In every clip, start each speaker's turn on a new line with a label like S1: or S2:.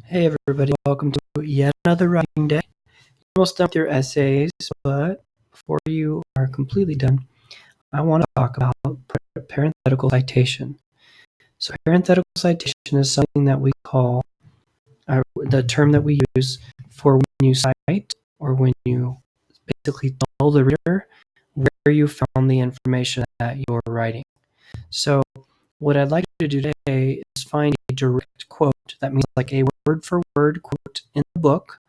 S1: Hey everybody, welcome to yet another writing day. You're almost done with your essays, but before you are completely done, I want to talk about parenthetical citation. So parenthetical citation is something that we call, the term that we use for when you cite or when you basically tell the reader where you found the information that you're writing. So what I'd like you to do today is find a direct quote. That means like a word-for-word quote in the book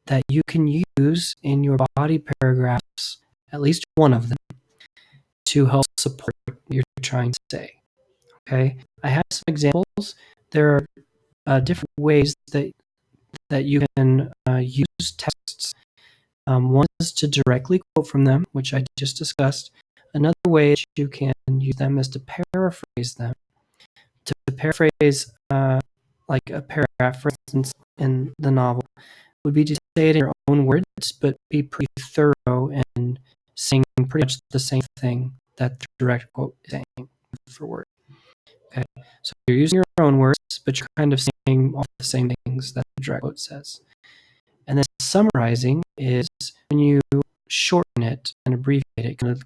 S1: that you can use in your body paragraphs, at least one of them, to help support what you're trying to say. Okay, I have some examples. There are different ways that you can use texts. One is to directly quote from them, which I just discussed. Another way you can use them is to paraphrase them. To paraphrase, like a paragraph, for instance, in the novel, would be to say it in your own words, but be pretty thorough and saying pretty much the same thing that the direct quote is saying word for word. Okay, so you're using your own words, but you're kind of saying all the same things that the direct quote says. And then summarizing is when you shorten it and abbreviate it, kind of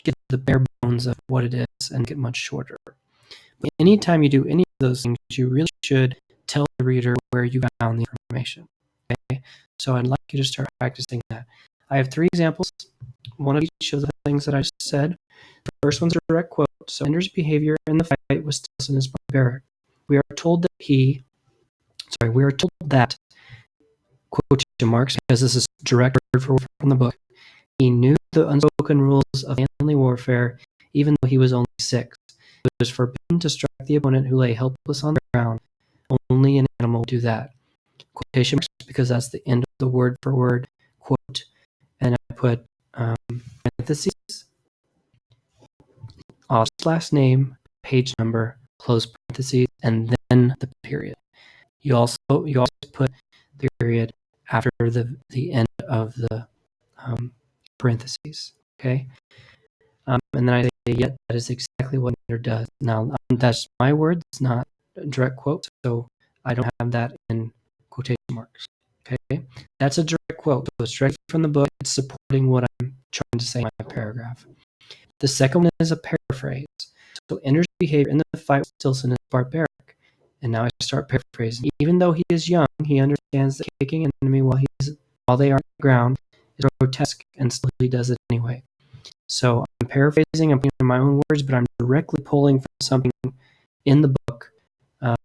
S1: get the bare bones of what it is and get much shorter. But anytime you do any of those things, you really should tell the reader where you found the information. Okay, so I'd like you to start practicing that. I have 3 examples, one of each of the things that I just said. The first one's a direct quote. So Ender's behavior in the fight was still as barbaric. We are told that, quotation marks, because this is direct word for word from the book, he knew the unspoken rules of manly warfare, even though he was only 6. It was forbidden to strike the opponent who lay helpless on the ground. Only an animal would do that. Quotation marks, because that's the end of the word for word quote. And I put parentheses, author's last name, page number, close parentheses, and then the period. You also put the period after the end of the parentheses. Okay, and then I say, "Yet that is exactly what Ender does." Now that's my words, not a direct quote, so I don't have that in quotation marks. Okay, that's a direct quote, so it's straight from the book. It's supporting what I'm trying to say in my paragraph. The second one is a paraphrase. So Ender's behavior in the fight with Stilson is barbaric. And now I start paraphrasing. Even though he is young, he understands that kicking an enemy while they are on the ground is grotesque, and still he does it anyway. So I'm paraphrasing, I'm putting in my own words, but I'm directly pulling from something in the book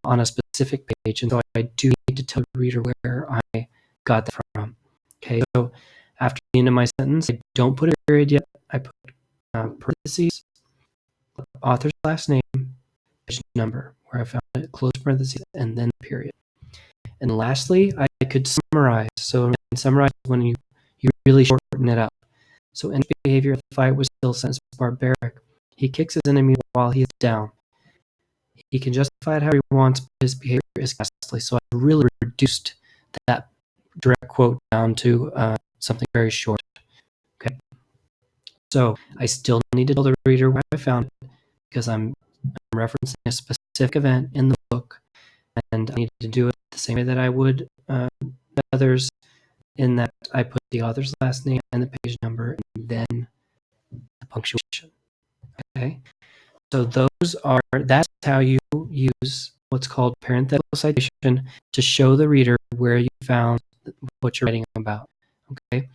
S1: on a specific page, and so I do need to tell the reader where I got that from. Okay, so after the end of my sentence, I don't put a period yet. I put parentheses, author's last name, page number, where I found it, close parentheses, and then period. And lastly, I could summarize. So summarize when you really shorten it up. So Ender's behavior of the fight was still sentenced barbaric. He kicks his enemy while he is down. He can justify it however he wants, but his behavior is ghastly. So I really reduced that direct quote down to something very short. Okay. So I still need to tell the reader where I found it, because I'm referencing a specific event in the book, and I need to do it the same way that I would others, in that I put the author's last name and the page number, and then the punctuation. Okay, so that's how you use what's called parenthetical citation to show the reader where you found what you're writing about. Okay,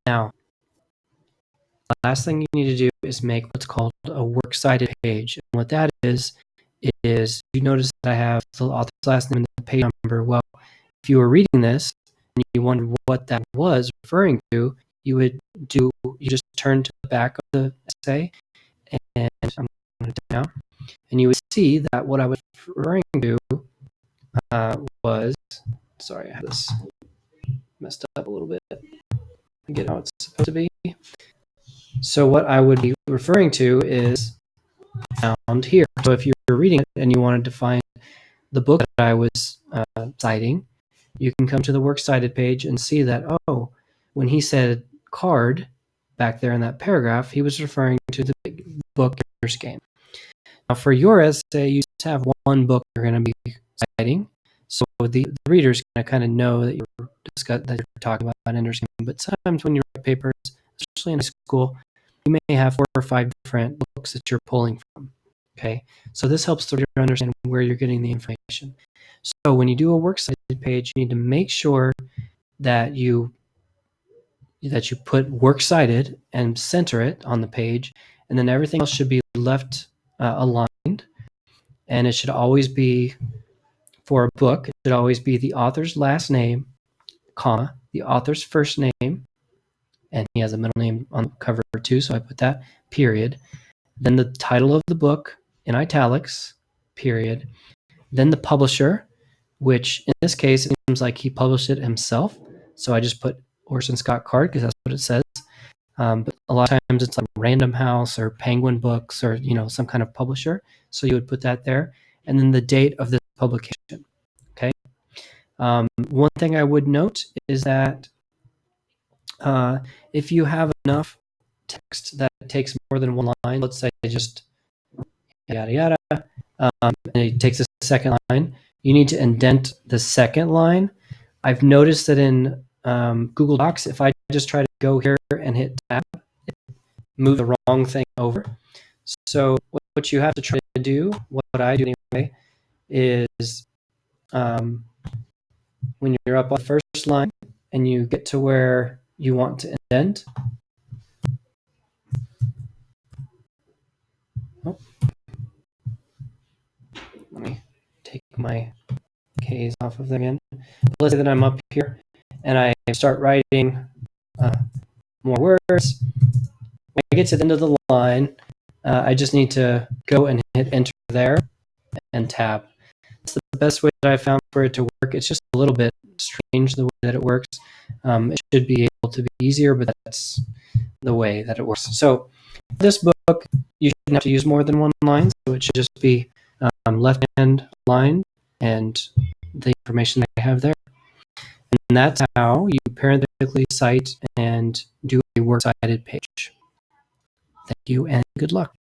S1: now the last thing you need to do is make what's called a works cited page. And what that is you notice that I have the author's last name and the page number. Well, if you were reading this and you wondered what that was referring to, you just turn to the back of the essay, and I'm going to down, and you would see that what I was referring to was, sorry, I have this messed up a little bit. Get how it's supposed to be. So what I would be referring to is found here. So if you were reading it and you wanted to find the book that I was citing, you can come to the works cited page and see that, oh, when he said card back there in that paragraph, he was referring to the big book Ender's Game. Now for your essay, you just have one book you're going to be citing, So the reader's going to kind of know that you're talking about and understanding. But sometimes when you write papers, especially in high school, you may have 4 or 5 different books that you're pulling from. Okay, so this helps the reader understand where you're getting the information. So when you do a works cited page, you need to make sure that you put works cited and center it on the page, and then everything else should be left aligned, and it should always be, for a book, it should always be the author's last name, comma, the author's first name, and he has a middle name on the cover too, so I put that, period. Then the title of the book in italics, period. Then the publisher, which in this case, it seems like he published it himself, so I just put Orson Scott Card because that's what it says. But a lot of times it's like Random House or Penguin Books or some kind of publisher, so you would put that there. And then the date of this publication. Okay. One thing I would note is that if you have enough text that takes more than one line, let's say just yada yada, and it takes a second line, you need to indent the second line. I've noticed that in Google Docs, if I just try to go here and hit tab, it moves the wrong thing over. So what you have to try to do, what I do anyway, is when you're up on the first line and you get to where you want to indent, let me take my K's off of them again. Let's say that I'm up here and I start writing more words. When I get to the end of the line, I just need to go and hit enter there and tab. It's the best way that I found for it to work. It's just a little bit strange the way that it works. It should be able to be easier, but that's the way that it works. So this book, you shouldn't have to use more than one line, so it should just be left-hand line and the information that I have there. And that's how you parenthetically cite and do a works cited page. Thank you and good luck.